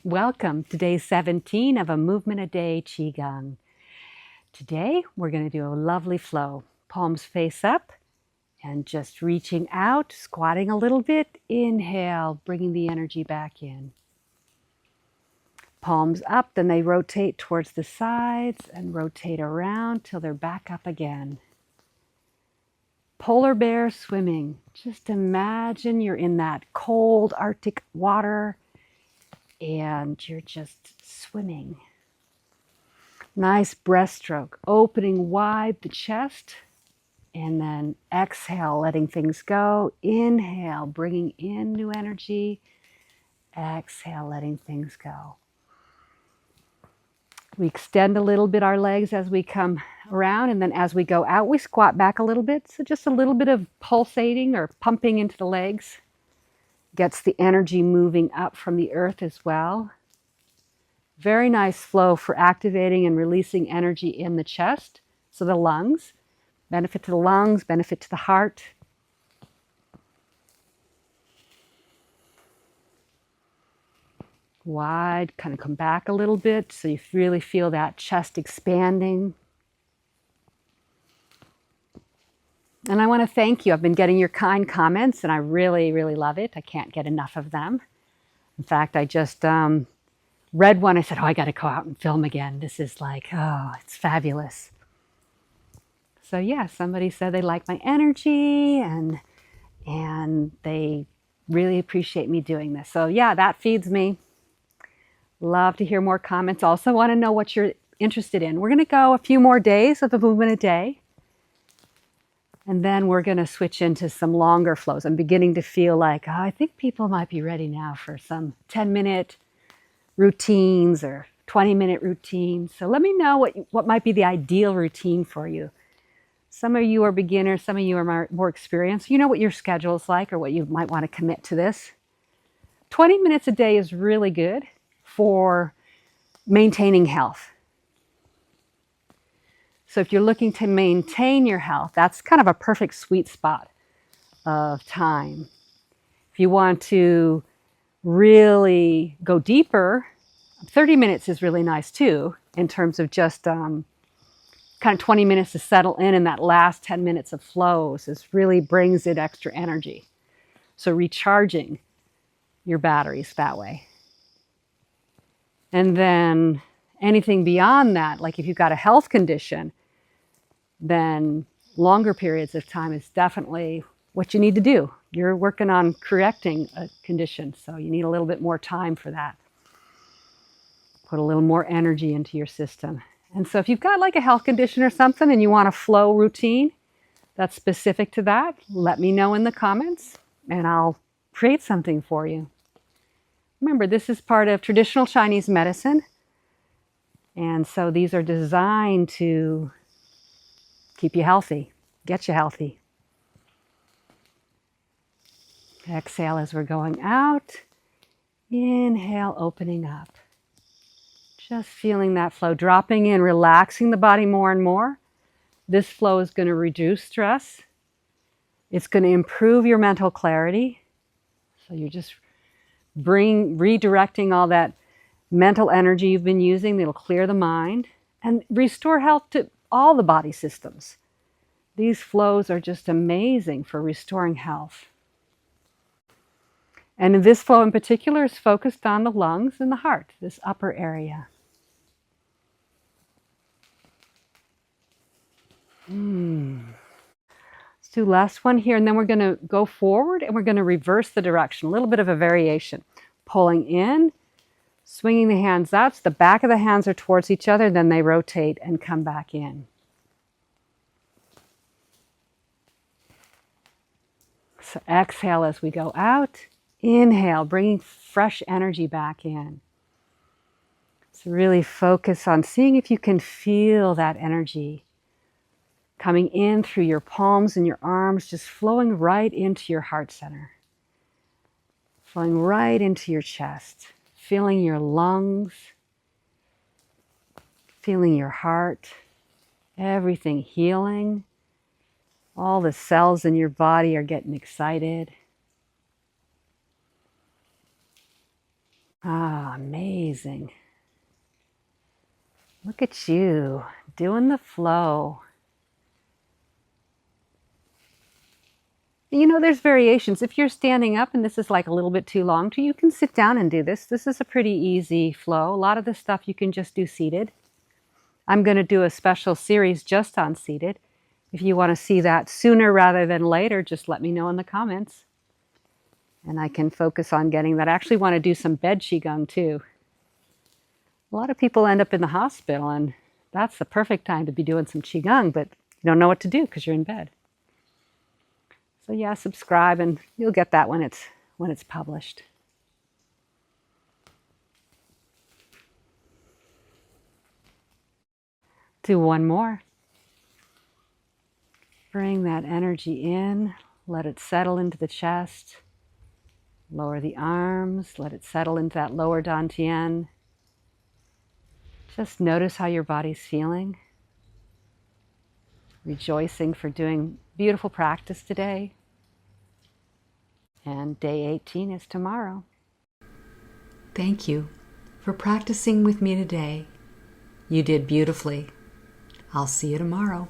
Welcome to day 17 of a movement a day Qigong. Today we're going to do a lovely flow. Palms face up and just reaching out, squatting a little bit. Inhale, bringing the energy back in. Palms up, then they rotate towards the sides and rotate around till they're back up again. Polar bear swimming. Just imagine you're in that cold Arctic water and you're just swimming. Nice breaststroke, opening wide the chest, and then exhale, letting things go. Inhale, bringing in new energy. Exhale, letting things go. We extend a little bit our legs as we come around, and then as we go out, we squat back a little bit. So just a little bit of pulsating or pumping into the legs. Gets the energy moving up from the earth as well. Very nice flow for activating and releasing energy in the chest. So the lungs, benefit to the lungs, benefit to the heart. Wide, kind of come back a little bit so you really feel that chest expanding. And I want to thank you. I've been getting your kind comments and I really, really love it. I can't get enough of them. In fact, I just read one. I said, oh, I got to go out and film again. This is like, oh, it's fabulous. So yeah, somebody said they like my energy and they really appreciate me doing this. So yeah, that feeds me. Love to hear more comments. Also want to know what you're interested in. We're going to go a few more days of a movement a day. And then we're going to switch into some longer flows. I'm beginning to feel like, oh, I think people might be ready now for some 10-minute routines or 20-minute routines. So let me know what might be the ideal routine for you. Some of you are beginners, some of you are more experienced. You know what your schedule is like or what you might want to commit to this. 20 minutes a day is really good for maintaining health. So if you're looking to maintain your health, that's kind of a perfect sweet spot of time. If you want to really go deeper, 30 minutes is really nice too, in terms of just kind of 20 minutes to settle in, and that last 10 minutes of flows really brings it extra energy. So recharging your batteries that way. And then anything beyond that, like if you've got a health condition, then longer periods of time is definitely what you need to do. You're working on correcting a condition, so you need a little bit more time for that. Put a little more energy into your system. And so if you've got like a health condition or something and you want a flow routine that's specific to that, let me know in the comments and I'll create something for you. Remember, this is part of traditional Chinese medicine. And so these are designed to keep you healthy, get you healthy. Exhale as we're going out. Inhale, opening up. Just feeling that flow, dropping in, relaxing the body more and more. This flow is going to reduce stress. It's going to improve your mental clarity. So you're just redirecting all that mental energy you've been using. It'll clear the mind and restore health to all the body systems. These flows are just amazing for restoring health. And this flow in particular is focused on the lungs and the heart, this upper area. Let's do last one here, and then we're going to go forward and we're going to reverse the direction, a little bit of a variation. Pulling in, swinging the hands out, so the back of the hands are towards each other, then they rotate and come back in. So exhale as we go out. Inhale, bringing fresh energy back in. So really focus on seeing if you can feel that energy coming in through your palms and your arms, just flowing right into your heart center. Flowing right into your chest. Feeling your lungs. Feeling your heart. Everything healing. All the cells in your body are getting excited. Ah, amazing. Look at you doing the flow. You know, there's variations. If you're standing up and this is like a little bit too long to you, can sit down and do this. This is a pretty easy flow. A lot of the stuff you can just do seated. I'm going to do a special series just on seated. If you want to see that sooner rather than later, just let me know in the comments. And I can focus on getting that. I actually want to do some bed Qigong too. A lot of people end up in the hospital, and that's the perfect time to be doing some Qigong, but you don't know what to do because you're in bed. So yeah, subscribe and you'll get that when it's published. Do one more. Bring that energy in, let it settle into the chest. Lower the arms, let it settle into that lower dantian. Just notice how your body's feeling. Rejoicing for doing beautiful practice today. And day 18 is tomorrow. Thank you for practicing with me today. You did beautifully. I'll see you tomorrow.